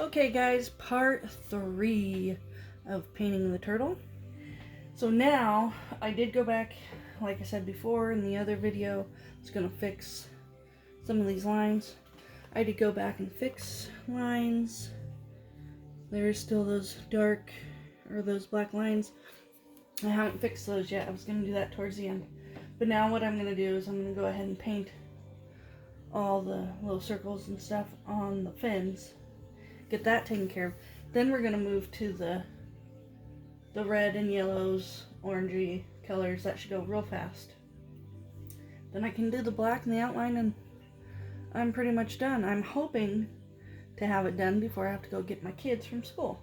Okay guys, part 3 of painting the turtle. So now, I did go back, like I said before in the other video, I was going to fix some of these lines. I did go back and fix lines. There's still those dark, or those black lines. I haven't fixed those yet. I was going to do that towards the end. But now what I'm going to do is I'm going to go ahead and paint all the little circles and stuff on the fins. Get that taken care of. Then we're going to move to the red and yellows, orangey colors. That should go real fast. Then I can do the black and the outline and I'm pretty much done. I'm hoping to have it done before I have to go get my kids from school.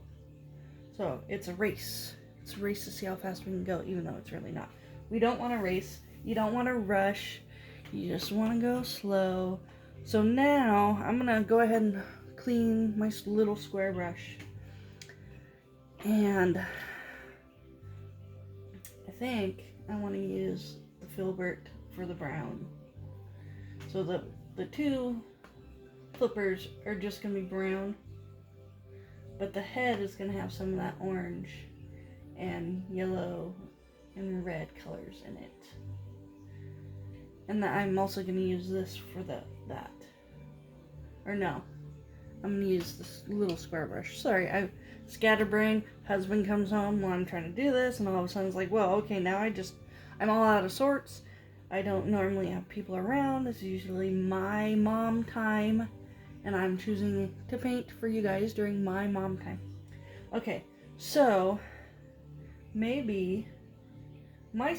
So it's a race. It's a race to see how fast we can go, even though it's really not. We don't want to race. You don't want to rush. You just want to go slow. So now I'm going to go ahead and clean my little square brush. And I think I want to use the filbert for the brown. So the two flippers are just going to be brown, but the head is going to have some of that orange and yellow and red colors in it. And I'm also going to use this for that. Or no, I'm going to use this little square brush. Sorry, I scatterbrain. Husband comes home while I'm trying to do this, and all of a sudden it's like, well, okay, now I'm all out of sorts. I don't normally have people around. This is usually my mom time, and I'm choosing to paint for you guys during my mom time. Okay, so maybe my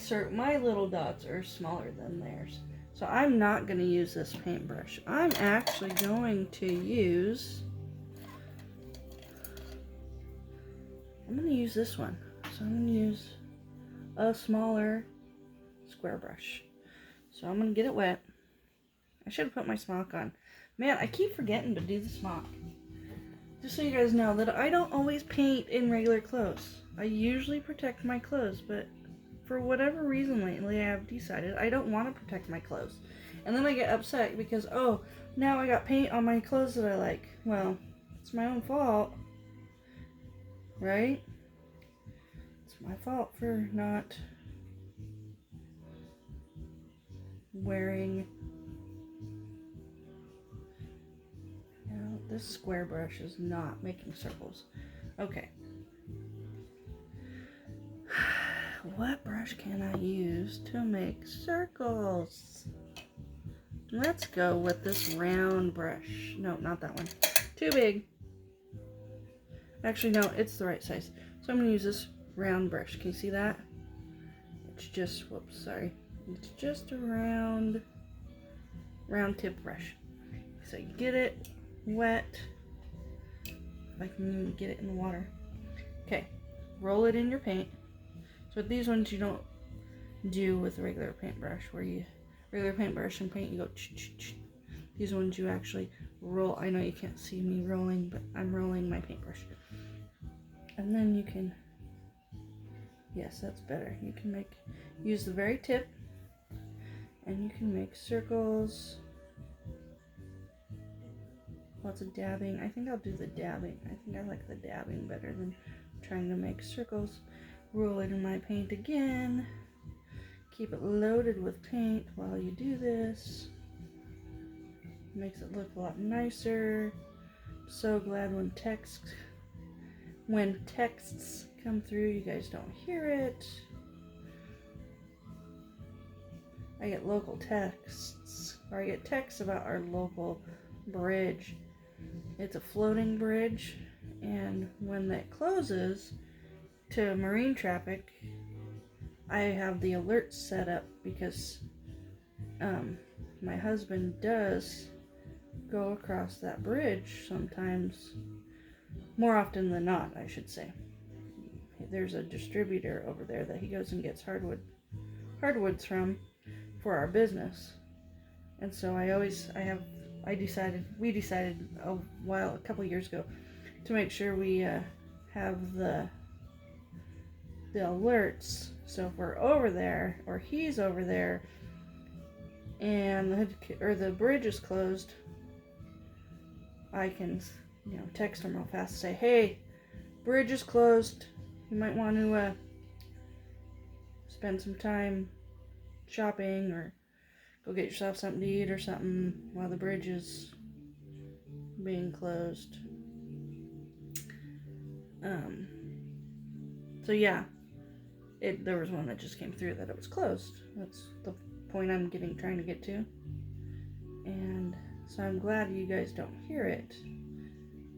little dots are smaller than theirs. So I'm not going to use this paintbrush. I'm actually going to use this one. So I'm going to use a smaller square brush. So I'm going to get it wet. I should have put my smock on. Man, I keep forgetting to do the smock. Just so you guys know that I don't always paint in regular clothes. I usually protect my clothes, but for whatever reason lately I've decided I don't want to protect my clothes. And then I get upset because, oh, now I got paint on my clothes that I like. Well, it's my own fault. Right? It's my fault for not wearing. No, this square brush is not making circles. Okay. What brush can I use to make circles? Let's go with this round brush. No, not that one. Too big. Actually, no, it's the right size. So I'm going to use this round brush. Can you see that? It's just, whoops, sorry. It's just a round tip brush. So you get it wet. If I can get it in the water. Okay, roll it in your paint. So these ones you don't do with a regular paintbrush, where you regular paintbrush and paint, you go ch-ch-ch. These ones you actually roll. I know you can't see me rolling, but I'm rolling my paintbrush. And then you can, yes, that's better. You can use the very tip, and you can make circles. Lots of dabbing. I think I'll do the dabbing. I think I like the dabbing better than trying to make circles. Roll it in my paint again. Keep it loaded with paint while you do this. Makes it look a lot nicer. So glad when texts come through, you guys don't hear it. I get local texts, or I get texts about our local bridge. It's a floating bridge, and when that closes to marine traffic, I have the alerts set up because my husband does go across that bridge sometimes, more often than not, I should say. There's a distributor over there that he goes and gets hardwoods from for our business, and so we decided a couple years ago to make sure we have the alerts. So if we're over there, or he's over there, and the bridge is closed, I can text them real fast and say, hey, bridge is closed. You might want to spend some time shopping or go get yourself something to eat or something while the bridge is being closed. So yeah, there was one that just came through that it was closed. That's the point I'm trying to get to. And so I'm glad you guys don't hear it,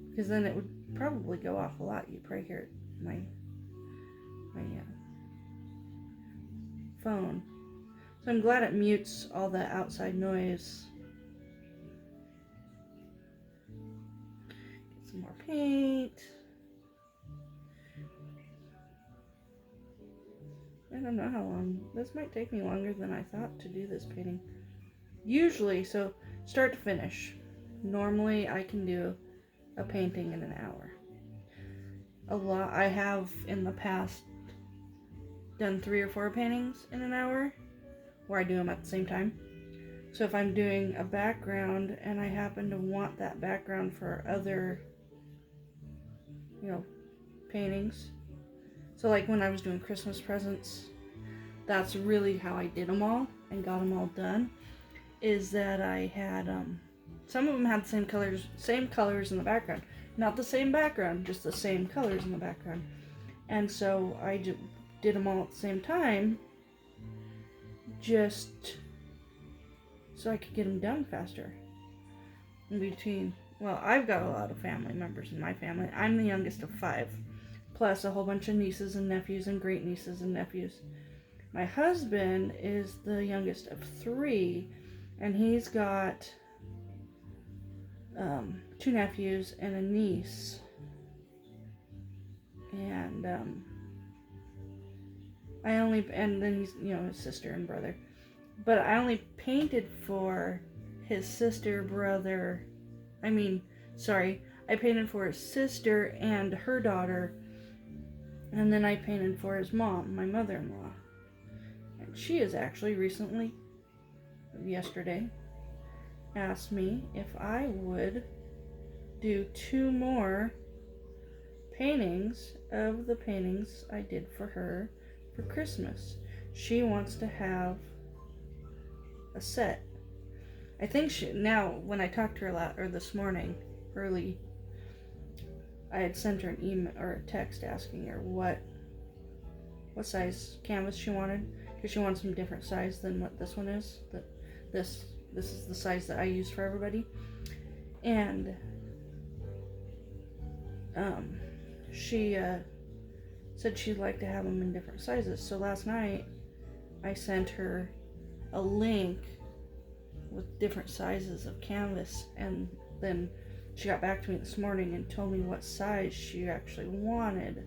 because then it would probably go off a lot. You'd probably hear it, my phone. So I'm glad it mutes all the outside noise. Get some more paint. I don't know how long. This might take me longer than I thought to do this painting. Usually, so start to finish, normally I can do a painting in an hour. I have in the past done 3 or 4 paintings in an hour, where I do them at the same time. So if I'm doing a background and I happen to want that background for other, paintings. So like when I was doing Christmas presents, that's really how I did them all and got them all done, is that I had, some of them had the same colors in the background. Not the same background, just the same colors in the background. And so I did them all at the same time, just so I could get them done faster. I've got a lot of family members in my family. I'm the youngest of 5, plus a whole bunch of nieces and nephews and great nieces and nephews. My husband is the youngest of 3, and he's got 2 nephews and a niece. And then he's, his sister and brother. But I only painted for his sister, brother. I painted for his sister and her daughter. And then I painted for his mom, my mother-in-law. And she has actually yesterday, asked me if I would do 2 more paintings of the paintings I did for her for Christmas. She wants to have a set. I think when I talked to her this morning, early, I had sent her an email or a text asking her what size canvas she wanted, because she wants some different size than what this one is. This is the size that I use for everybody. And she said she'd like to have them in different sizes. So last night I sent her a link with different sizes of canvas, and then she got back to me this morning and told me what size she actually wanted.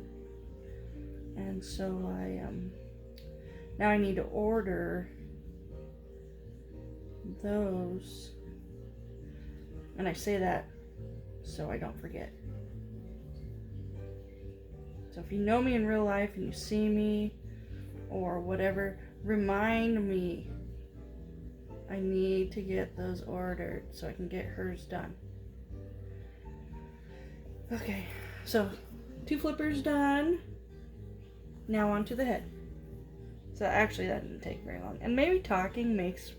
And so now I need to order those, and I say that so I don't forget. So if you know me in real life and you see me or whatever, remind me. I need to get those ordered so I can get hers done. Okay, so 2 flippers done. Now on to the head. So actually that didn't take very long. And maybe talking makes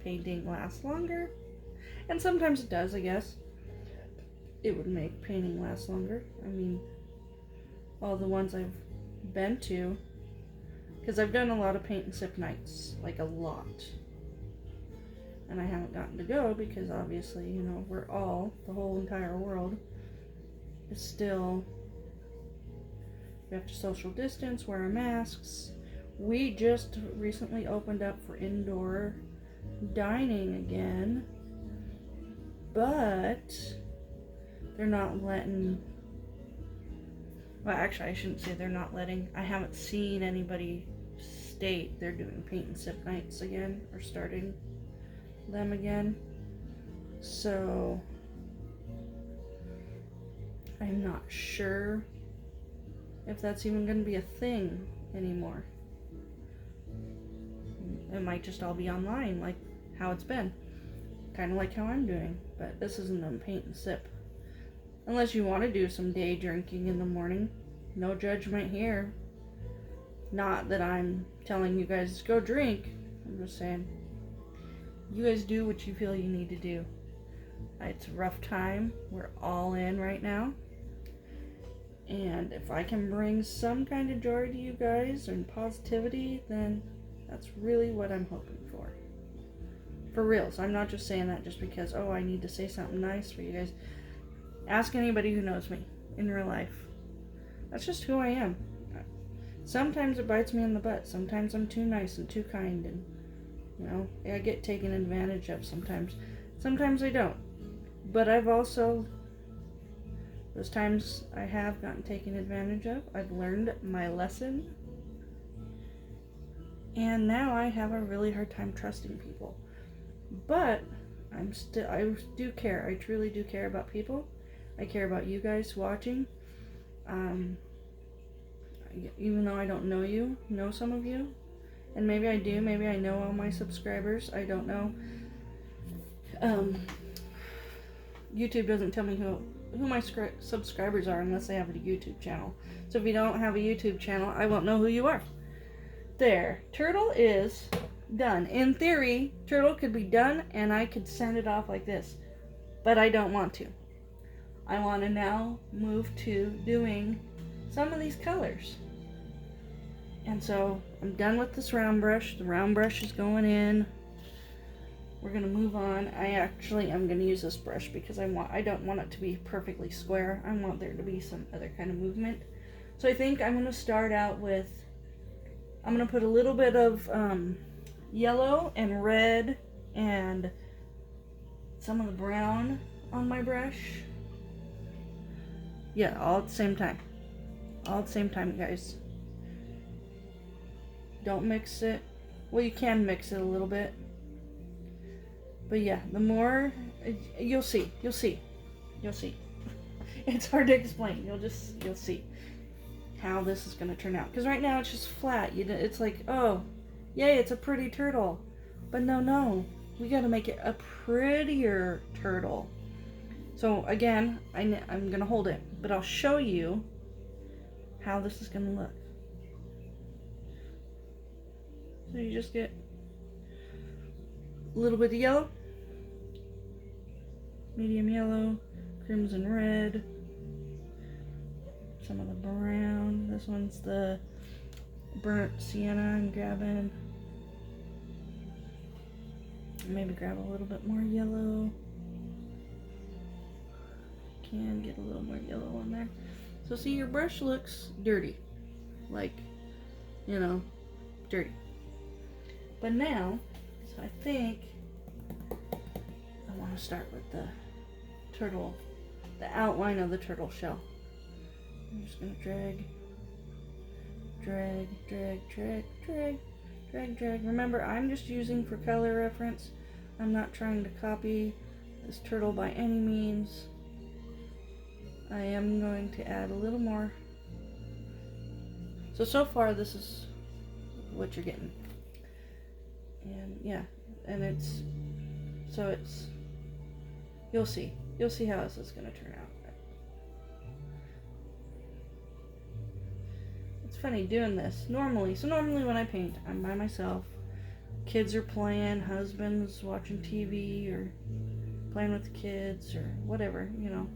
painting last longer. And sometimes it does, I guess. It would make painting last longer. All the ones I've been to. Because I've done a lot of paint and sip nights. Like a lot. And I haven't gotten to go because obviously, the whole entire world is still, we have to social distance, wear our masks. We just recently opened up for indoor dining again, but they're not letting, actually I shouldn't say they're not letting, I haven't seen anybody state they're doing paint and sip nights again, or starting them again. So I'm not sure if that's even going to be a thing anymore. It might just all be online, like how it's been, kind of like how I'm doing. But this isn't a paint and sip. Unless you want to do some day drinking in the morning. No judgment here. Not that I'm telling you guys to go drink. I'm just saying, you guys do what you feel you need to do. It's a rough time. We're all in right now. And if I can bring some kind of joy to you guys and positivity, then that's really what I'm hoping for. For reals. I'm not just saying that just because, oh, I need to say something nice for you guys. Ask anybody who knows me in real life. That's just who I am. Sometimes it bites me in the butt. Sometimes I'm too nice and too kind, and you know, I get taken advantage of sometimes. Sometimes I don't. But I've also, those times I have gotten taken advantage of, I've learned my lesson. And now I have a really hard time trusting people. But I do care. I truly do care about people. I care about you guys watching. Even though I don't know some of you. And maybe I do. Maybe I know all my subscribers. I don't know. YouTube doesn't tell me who my subscribers are unless they have a YouTube channel. So if you don't have a YouTube channel, I won't know who you are. There. Turtle is done. In theory, turtle could be done and I could send it off like this. But I don't want to. I want to now move to doing some of these colors. And so I'm done with this round brush. The round brush is going in. We're going to move on. I'm going to use this brush because I don't want it to be perfectly square. I want there to be some other kind of movement. So I think I'm going to start out with, I'm going to put a little bit of yellow and red and some of the brown on my brush. Yeah, all at the same time. All at the same time, guys. Don't mix it. Well, you can mix it a little bit. But yeah, the more, you'll see. It's hard to explain. You'll see how this is going to turn out. Because right now it's just flat. It's like, oh, yay, it's a pretty turtle. But no. We got to make it a prettier turtle. So again, I'm going to hold it. But I'll show you how this is going to look. So you just get a little bit of yellow, medium yellow, crimson red, some of the brown. This one's the burnt sienna I'm grabbing. Maybe grab a little bit more yellow. Can get a little more yellow on there. So see, your brush looks dirty. Like, you know, dirty. But now, so I think I want to start with the turtle, the outline of the turtle shell. I'm just going to drag. Remember, I'm just using for color reference. I'm not trying to copy this turtle by any means. I am going to add a little more. So far this is what you're getting. And yeah, and you'll see how this is going to turn out. It's funny doing this normally when I paint, I'm by myself, kids are playing, husband's watching TV or playing with the kids or whatever, you know,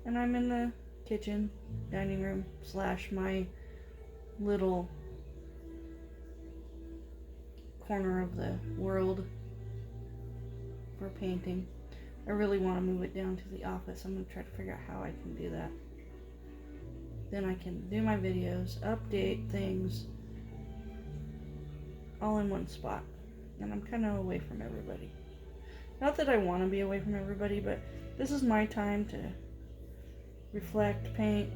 and I'm in the kitchen, dining room / my little corner of the world for painting. I really want to move it down to the office. I'm going to try to figure out how I can do that. Then I can do my videos, update things, all in one spot. And I'm kind of away from everybody. Not that I want to be away from everybody, but this is my time to reflect, paint,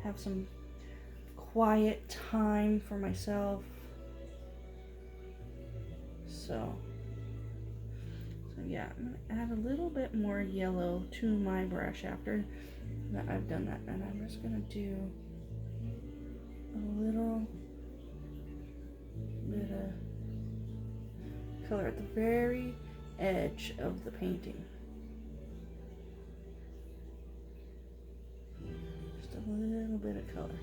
have some quiet time for myself. So yeah, I'm going to add a little bit more yellow to my brush after that I've done that. And I'm just going to do a little bit of color at the very edge of the painting. bit of color.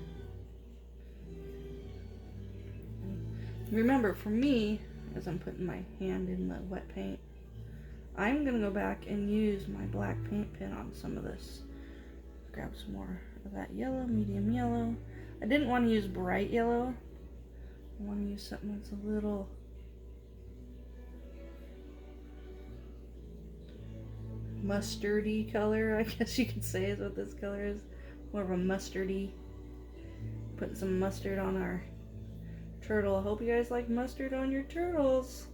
Remember, for me, as I'm putting my hand in the wet paint, I'm going to go back and use my black paint pen on some of this. Grab some more of that yellow, medium yellow. I didn't want to use bright yellow. I want to use something that's a little mustardy color, I guess you could say is what this color is. More of a mustardy. Putting some mustard on our turtle. I hope you guys like mustard on your turtles.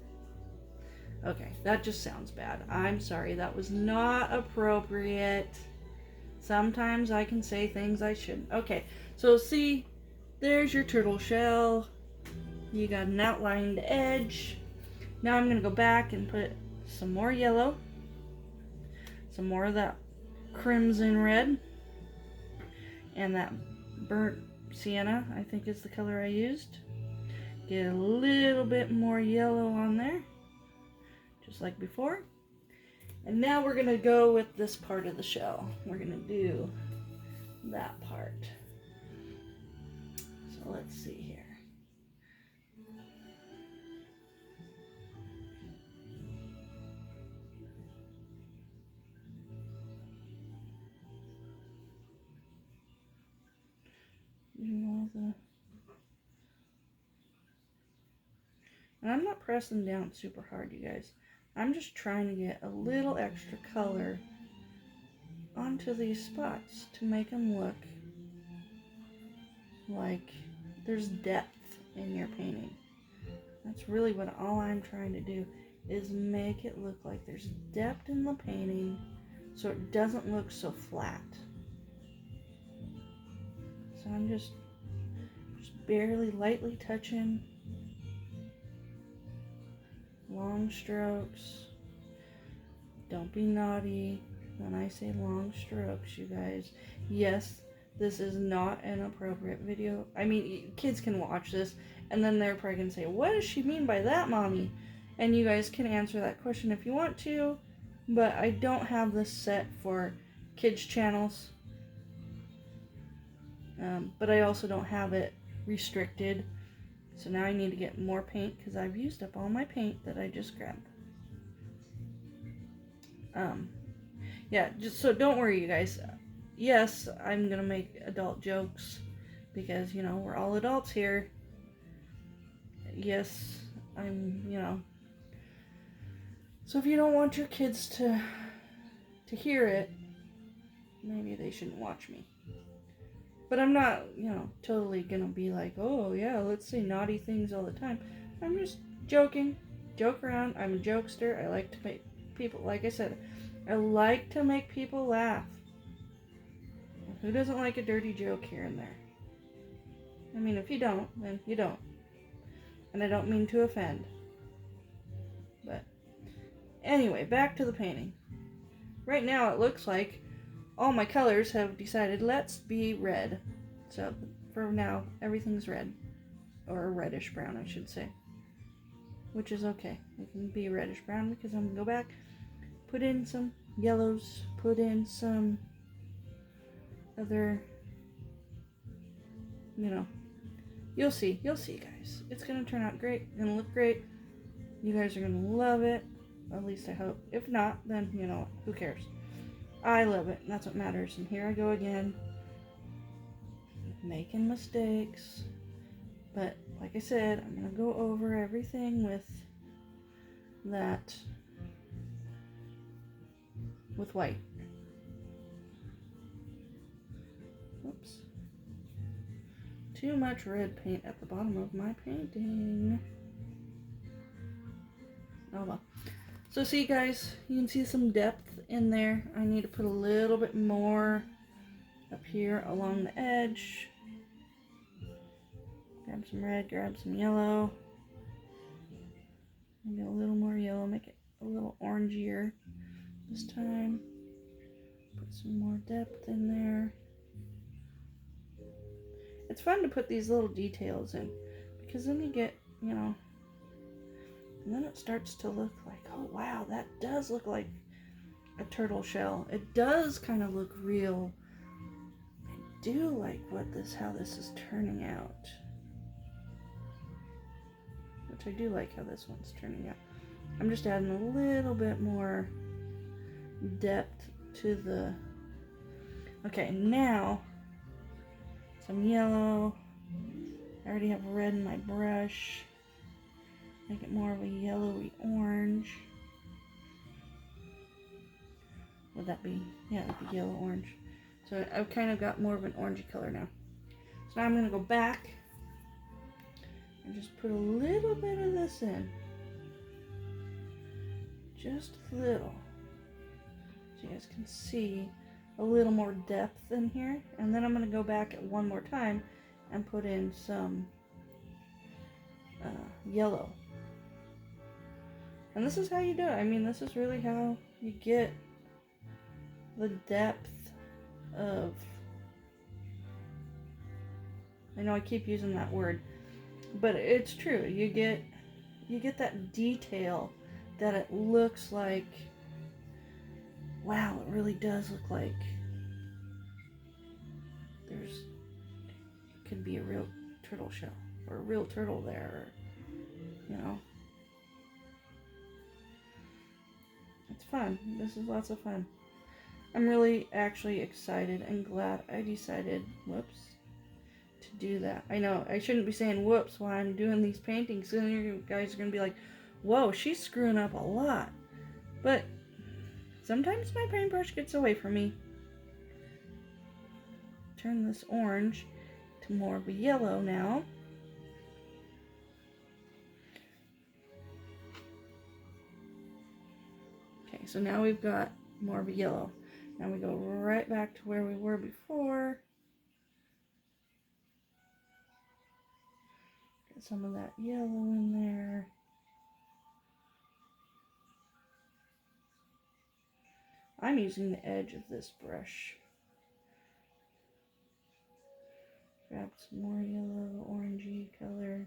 Okay, that just sounds bad. I'm sorry, that was not appropriate. Sometimes I can say things I shouldn't. Okay, so see, there's your turtle shell. You got an outlined edge. Now I'm gonna go back and put some more yellow, some more of that crimson red, and that burnt sienna, I think is the color I used. Get a little bit more yellow on there, just like before. And now we're gonna go with this part of the shell. We're gonna do that part. So let's see here. And I'm not pressing down super hard, you guys. I'm just trying to get a little extra color onto these spots to make them look like there's depth in your painting. That's really what all I'm trying to do, is make it look like there's depth in the painting so it doesn't look so flat. So I'm just barely lightly touching. Long strokes. Don't be naughty when I say long strokes, you guys. Yes, this is not an appropriate video. I mean, kids can watch this and then they're probably gonna say, what does she mean by that, mommy? And you guys can answer that question if you want to, but I don't have this set for kids channels. But I also don't have it restricted. So now I need to get more paint because I've used up all my paint that I just grabbed. Yeah, just so don't worry, you guys. Yes, I'm gonna make adult jokes because, you know, we're all adults here. Yes, I'm, you know. So if you don't want your kids to hear it, maybe they shouldn't watch me. But I'm not, you know, totally gonna be like, oh yeah, let's say naughty things all the time. I'm just joking, joke around. I'm a jokester. I like to make people, like I said, I like to make people laugh. Who doesn't like a dirty joke here and there? I mean, if you don't, then you don't. And I don't mean to offend. But anyway, back to the painting. Right now it looks like all my colors have decided let's be red. So for now, everything's red. Or reddish brown, I should say. Which is okay. It can be reddish brown because I'm going to go back, put in some yellows, put in some other, you know, you'll see, guys. It's going to turn out great. It's going to look great. You guys are going to love it. At least I hope. If not, then, you know, who cares? I love it, and that's what matters. And here I go again, making mistakes. But like I said, I'm gonna go over everything with that, with white. Oops. Too much red paint at the bottom of my painting. Oh well. So see, guys, you can see some depth in there. I need to put a little bit more up here along the edge. Grab some red, grab some yellow. Maybe a little more yellow, make it a little orangier this time. Put some more depth in there. It's fun to put these little details in because then you get, you know, and then it starts to look like, oh wow, that does look like a turtle shell. It does kind of look real. do like how this is turning out. Which I do like how this one's turning out. I'm just adding a little bit more depth to the... Okay, now some yellow. I already have red in my brush. Make it more of a yellowy orange. Would that be? Yeah, it'd be yellow orange. So I've kind of got more of an orangey color now. So now I'm going to go back and just put a little bit of this in. Just a little. So you guys can see a little more depth in here. And then I'm going to go back one more time and put in some yellow. And this is how you do it. I mean, this is really how you get the depth of... I know I keep using that word, but it's true. You get that detail that it looks like, wow, it really does look like it could be a real turtle shell or a real turtle there, you know. It's fun. This is lots of fun. I'm really actually excited and glad I decided, whoops, to do that. I know I shouldn't be saying whoops while I'm doing these paintings, and you guys are gonna be like, whoa, she's screwing up a lot. But sometimes my paintbrush gets away from me. Turn this orange to more of a yellow now. Okay, so now we've got more of a yellow. Now we go right back to where we were before. Get some of that yellow in there. I'm using the edge of this brush. Grab some more yellow, orangey color.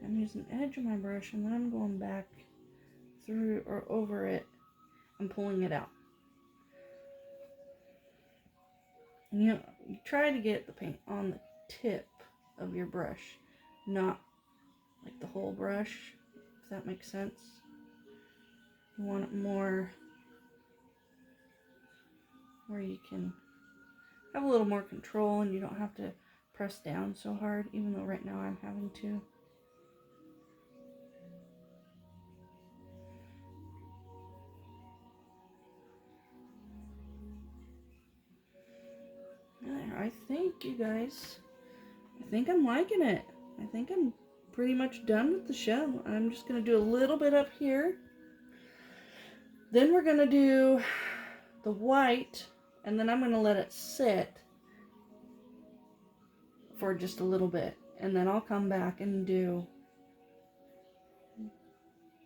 I'm using the edge of my brush, and then I'm going back through or over it and pulling it out. And you try to get the paint on the tip of your brush, not like the whole brush, if that makes sense. You want it more where you can have a little more control and you don't have to press down so hard, even though right now I'm having to. There, I think, you guys, I think I'm liking it. I think I'm pretty much done with the shell. I'm just going to do a little bit up here. Then we're going to do the white, and then I'm going to let it sit for just a little bit. And then I'll come back and do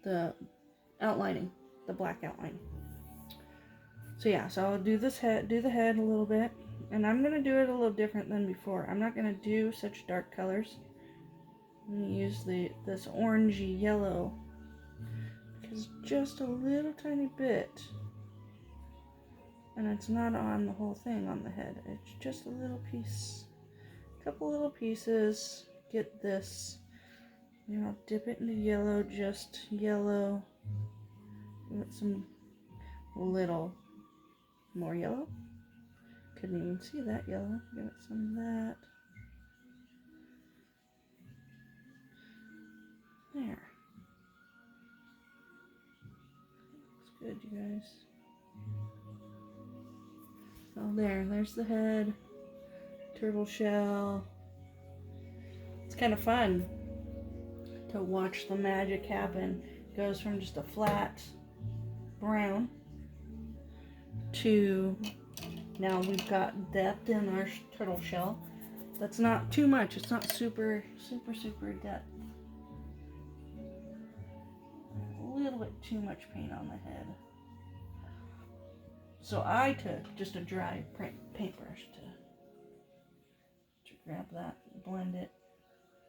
the outlining, the black outline. So yeah, so I'll do this head, do the head a little bit. And I'm going to do it a little different than before. I'm not going to do such dark colors. I'm going to use this orangey yellow, because just a little tiny bit, and it's not on the whole thing on the head. It's just a little piece, a couple little pieces. Get this, you know, dip it into yellow, just yellow. Give it some little more yellow. Couldn't even see that yellow. Give it some of that. There. Looks good, you guys. So there's the head. Turtle shell. It's kind of fun to watch the magic happen. It goes from just a flat brown to now we've got depth in our turtle shell. That's not too much. It's not super depth. A little bit too much paint on the head. So I took just a dry paintbrush to grab that, blend it,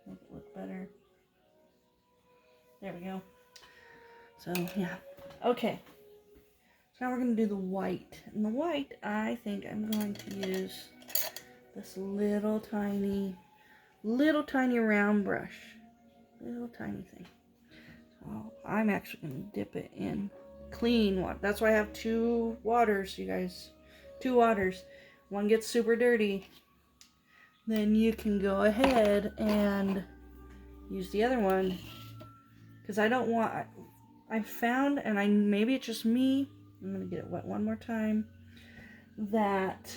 make it look better. There we go. So, yeah. Okay. So now we're going to do the white. And the white, I think I'm going to use this little tiny round brush. Little tiny thing. So I'm actually going to dip it in clean water. That's why I have 2 waters, you guys. 2 waters. One gets super dirty. Then you can go ahead and use the other one. Because I don't want... I found, and maybe it's just me, I'm going to get it wet one more time, that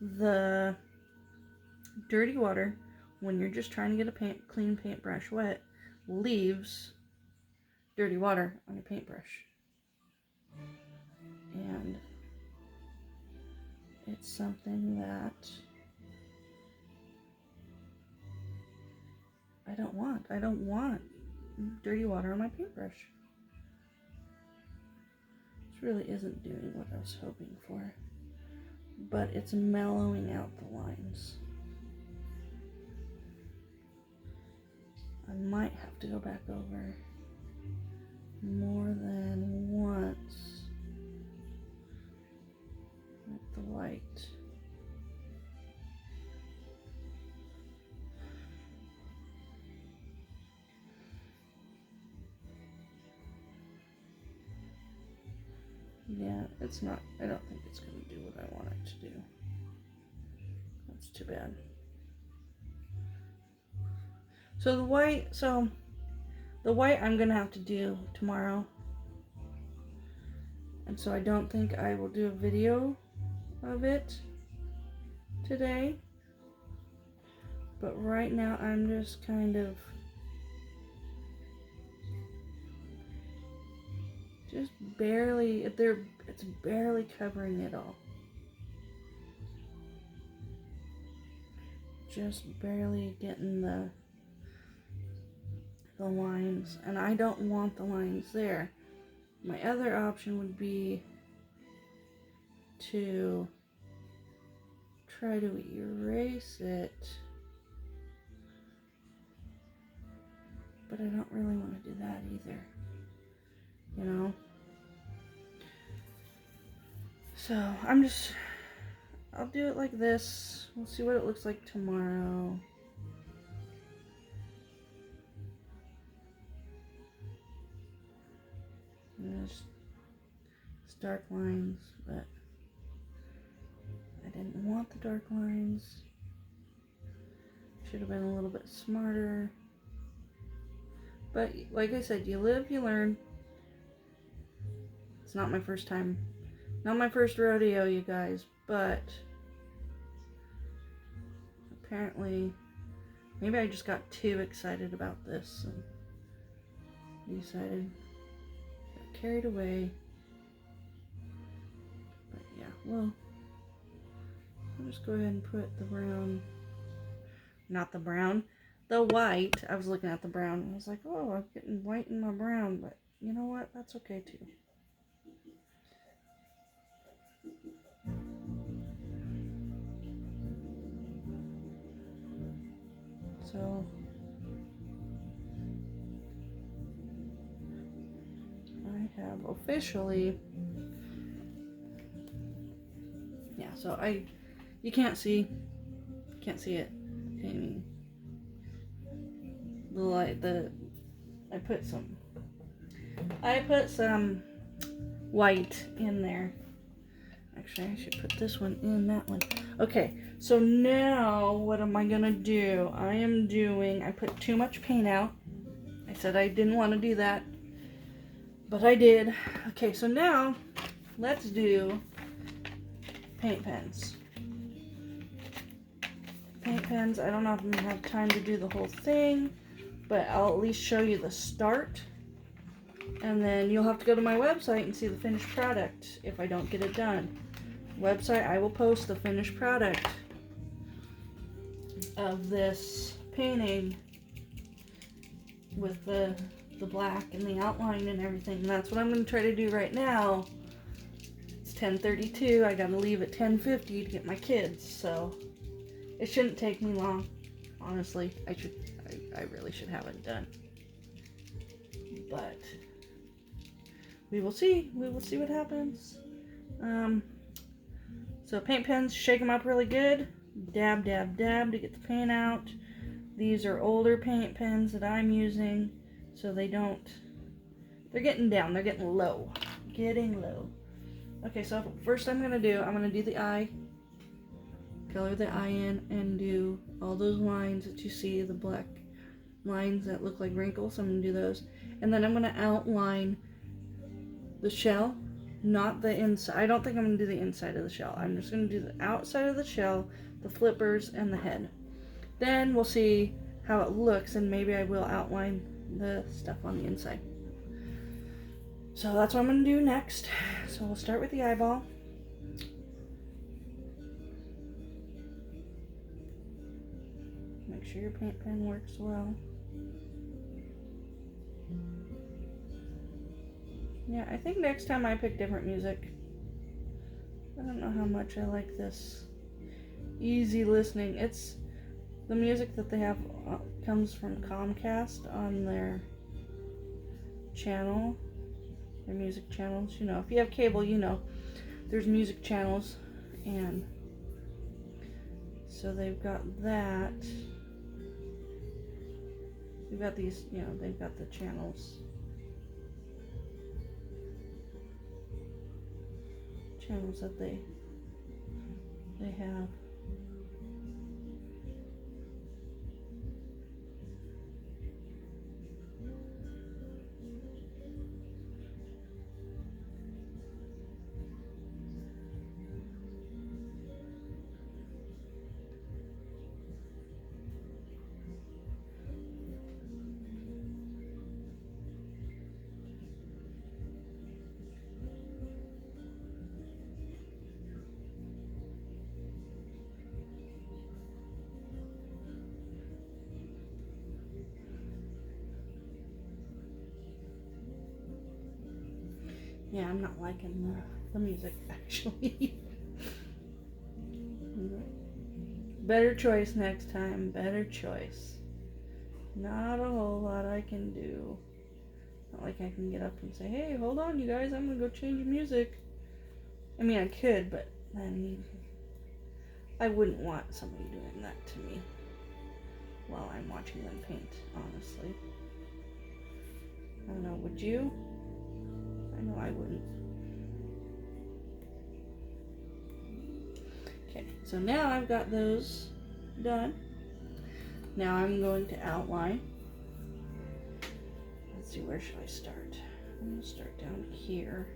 the dirty water, when you're just trying to get a clean paintbrush wet, leaves dirty water on your paintbrush. And it's something that I don't want. I don't want dirty water on my paintbrush. This really isn't doing what I was hoping for, but it's mellowing out the lines. I might have to go back over more than once with the white. Yeah, it's not, I don't think it's going to do what I want it to do. That's too bad. So the white I'm going to have to do tomorrow. And so I don't think I will do a video of it today. But right now I'm just kind of just barely, it's barely covering it all. Just barely getting the lines, and I don't want the lines there. My other option would be to try to erase it, but I don't really want to do that either, you know? So I'll do it like this. We'll see what it looks like tomorrow. There's dark lines, but I didn't want the dark lines. Should have been a little bit smarter. But like I said, you live, you learn. It's not my first time. Not my first rodeo, you guys, but apparently maybe I just got too excited about this and decided, got carried away. But yeah, well, I'll just go ahead and put the brown, not the brown, the white. I was looking at the brown and I was like, oh, I'm getting white in my brown, but you know what? That's okay too. So I have officially, yeah, so you can't see it. I mean, the light, I put some white in there. Actually, I should put this one in that one. Okay, so now what am I gonna do? I put too much paint out. I said I didn't want to do that, but I did. Okay, so now let's do paint pens. Paint pens, I don't know if I'm gonna have time to do the whole thing, but I'll at least show you the start. And then you'll have to go to my website and see the finished product if I don't get it done. Website, I will post the finished product of this painting with the black and the outline and everything. And that's what I'm going to try to do right now. It's 10:32. I got to leave at 10:50 to get my kids, so it shouldn't take me long. Honestly, I really should have it done. but we will see. We will see what happens. So paint pens, shake them up really good. Dab, dab, dab to get the paint out. These are older paint pens that I'm using, so they don't, they're getting down, they're getting low. Getting low. Okay, so first I'm gonna do the eye. Color the eye in and do all those lines that you see, the black lines that look like wrinkles. I'm gonna do those. And then I'm gonna outline the shell, not the inside. I don't think I'm gonna do the inside of the shell. I'm just gonna do the outside of the shell, the flippers, and the head. Then we'll see how it looks, and maybe I will outline the stuff on the inside. So that's what I'm going to do next. So we'll start with the eyeball. Make sure your paint pen works well. Yeah, I think next time I pick different music. I don't know how much I like this easy listening. It's the music that they have comes from Comcast on their channel, their music channels. You know, if you have cable, you know, there's music channels, and so they've got that. They've got these, you know, they've got the channels that they have. Yeah, I'm not liking the music, actually. Better choice next time. Better choice. Not a whole lot I can do. Not like I can get up and say, hey, hold on, you guys, I'm going to go change music. I mean, I could, but then I wouldn't want somebody doing that to me while I'm watching them paint, honestly. I don't know, would you? I know I wouldn't. Okay, so now I've got those done. Now I'm going to outline. Let's see, where should I start? I'm going to start down here.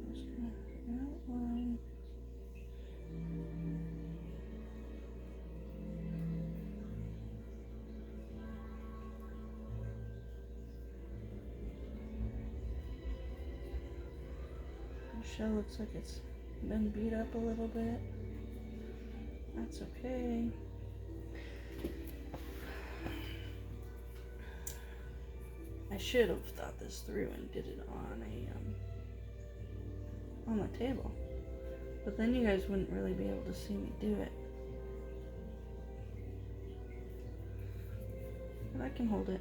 I'm just going to outline. The shell looks like it's been beat up a little bit. That's okay. I should have thought this through and did it on the table, but then you guys wouldn't really be able to see me do it. But I can hold it.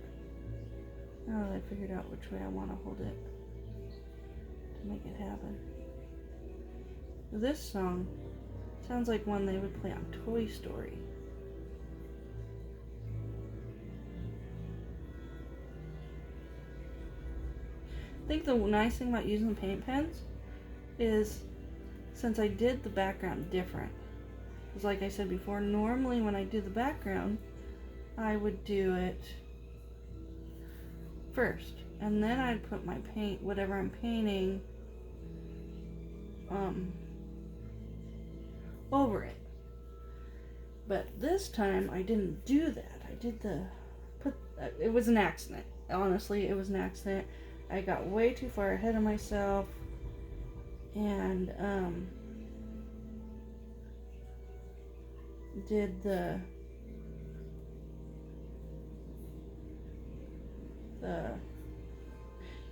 Now that I figured out which way I want to hold it to make it happen. This song sounds like one they would play on Toy Story. I think the nice thing about using paint pens is, since I did the background different, because like I said before, normally when I do the background, I would do it first, and then I'd put my paint, whatever I'm painting, over it. But this time I didn't do that. I did it was an accident. Honestly, it was an accident. I got way too far ahead of myself, and did the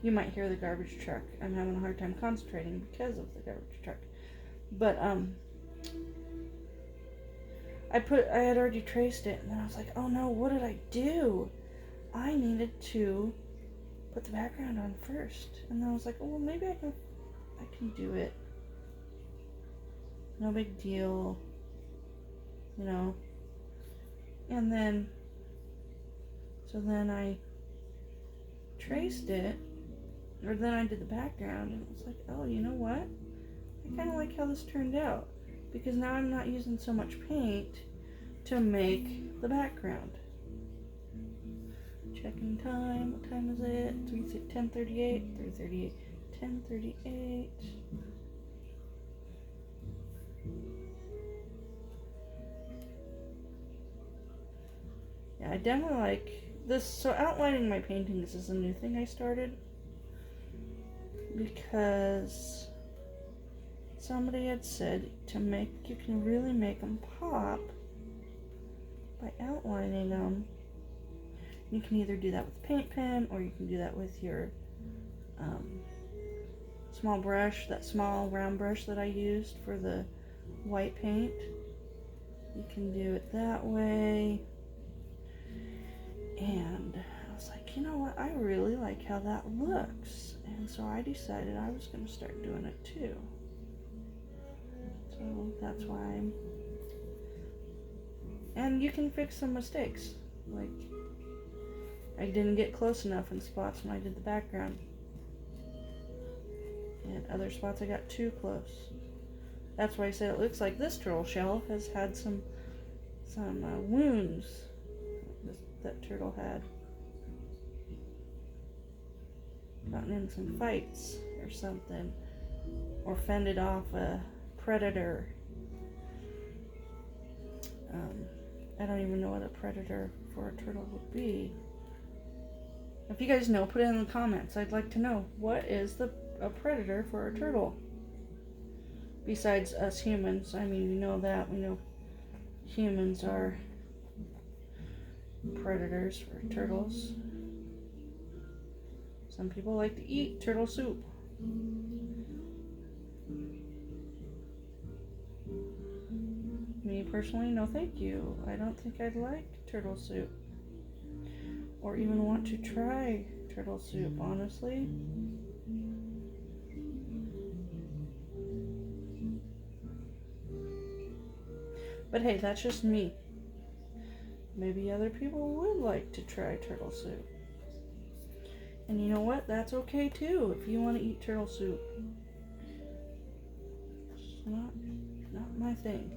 you might hear the garbage truck. I'm having a hard time concentrating because of the garbage truck. But I had already traced it, and then I was like, oh no, what did I do? I needed to put the background on first. And then I was like, oh, well, maybe I can do it. No big deal. You know. And then, so then I traced it, or then I did the background, and it was like, oh, you know what? I kind of like how this turned out, because now I'm not using so much paint to make the background. Checking time. What time is it? 10:38. 3:38. 10:38. Yeah, I definitely like this. So outlining my paintings is a new thing I started because somebody had said you can really make them pop by outlining them. You can either do that with a paint pen, or you can do that with your small brush, that small round brush that I used for the white paint. You can do it that way. And I was like, you know what? I really like how that looks. And so I decided I was going to start doing it too. So that's why and you can fix some mistakes. Like, I didn't get close enough in spots when I did the background. And other spots I got too close. That's why I said it looks like this turtle shell has had some wounds that turtle had. Gotten in some fights or something. Or fended off a predator. I don't even know what a predator for a turtle would be. If you guys know, put it in the comments. I'd like to know, what is a predator for a turtle? Besides us humans. I mean, we know that. We know humans are predators for turtles. Some people like to eat turtle soup. Me personally, no thank you. I don't think I'd like turtle soup. Or even want to try turtle soup, honestly. But hey, that's just me. Maybe other people would like to try turtle soup. And you know what? That's okay too, if you want to eat turtle soup. It's not my thing.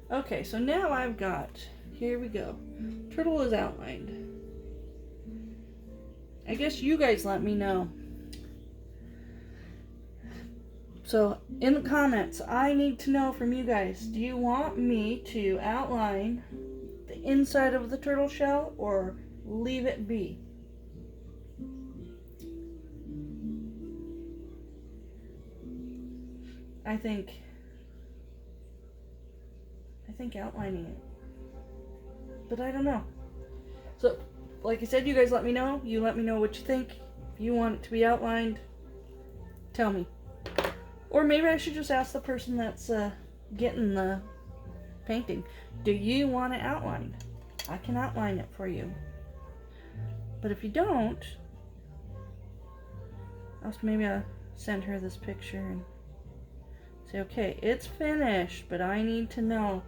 Okay, so now I've got, here we go. Turtle is outlined. I guess you guys let me know. So in the comments, I need to know from you guys, do you want me to outline the inside of the turtle shell or leave it be? I think outlining it. But I don't know. So, like I said, you guys let me know. You let me know what you think. If you want it to be outlined, tell me. Or maybe I should just ask the person that's getting the painting, do you want it outlined? I can outline it for you. But if you don't, maybe I'll send her this picture and say, okay, it's finished, but I need to know,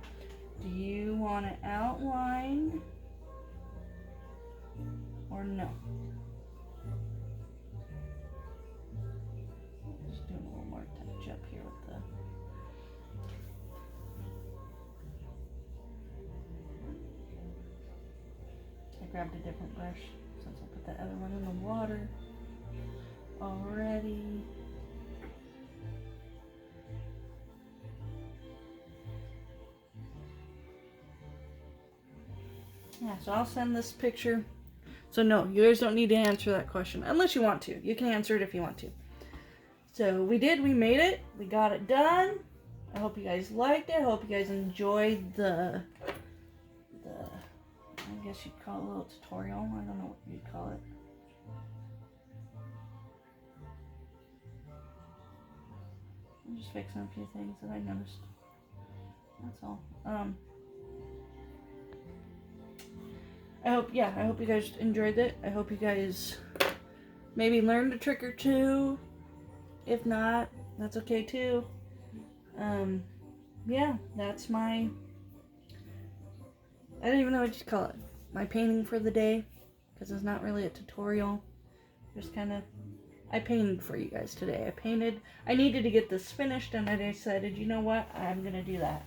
do you want it outlined or no? Just doing a little more touch up here with the... I grabbed a different brush since I put that other one in the water already. Yeah, so I'll send this picture. So no, you guys don't need to answer that question unless you want to. You can answer it if you want to. So we made it. We got it done. I hope you guys liked it. I hope you guys enjoyed the I guess you'd call it a little tutorial. I don't know what you'd call it. I'm just fixing a few things that I noticed. That's all. I hope you guys enjoyed it. I hope you guys maybe learned a trick or two. If not, that's okay too. Yeah, that's my, I don't even know what you call it, my painting for the day, because it's not really a tutorial. Just kind of, I painted for you guys today. I needed to get this finished, and I decided, you know what, I'm going to do that.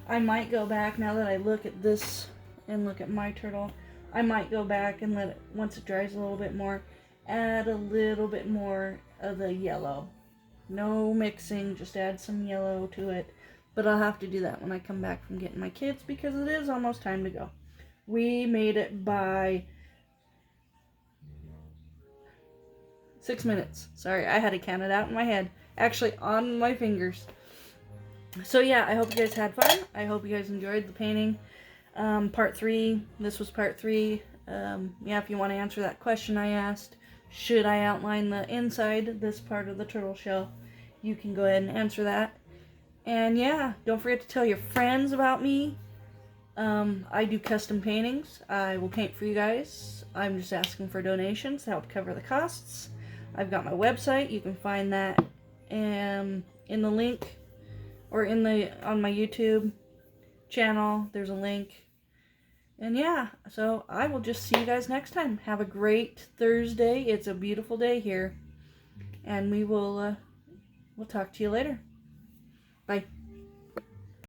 I might go back, now that I look at this and look at my turtle, I might go back and let it, once it dries a little bit more, add a little bit more of the yellow. No mixing, just add some yellow to it. But I'll have to do that when I come back from getting my kids, because it is almost time to go. We made it by 6 minutes. Sorry, I had to count it out in my head. Actually, on my fingers. So yeah, I hope you guys had fun. I hope you guys enjoyed the painting. Part 3. This was part 3. Yeah, if you want to answer that question I asked, should I outline the inside, this part of the turtle shell, you can go ahead and answer that. And yeah, don't forget to tell your friends about me. I do custom paintings. I will paint for you guys. I'm just asking for donations to help cover the costs. I've got my website. You can find that in the link, or on my YouTube channel. There's a link. And yeah, so I will just see you guys next time. Have a great Thursday. It's a beautiful day here. And we'll talk to you later. Bye.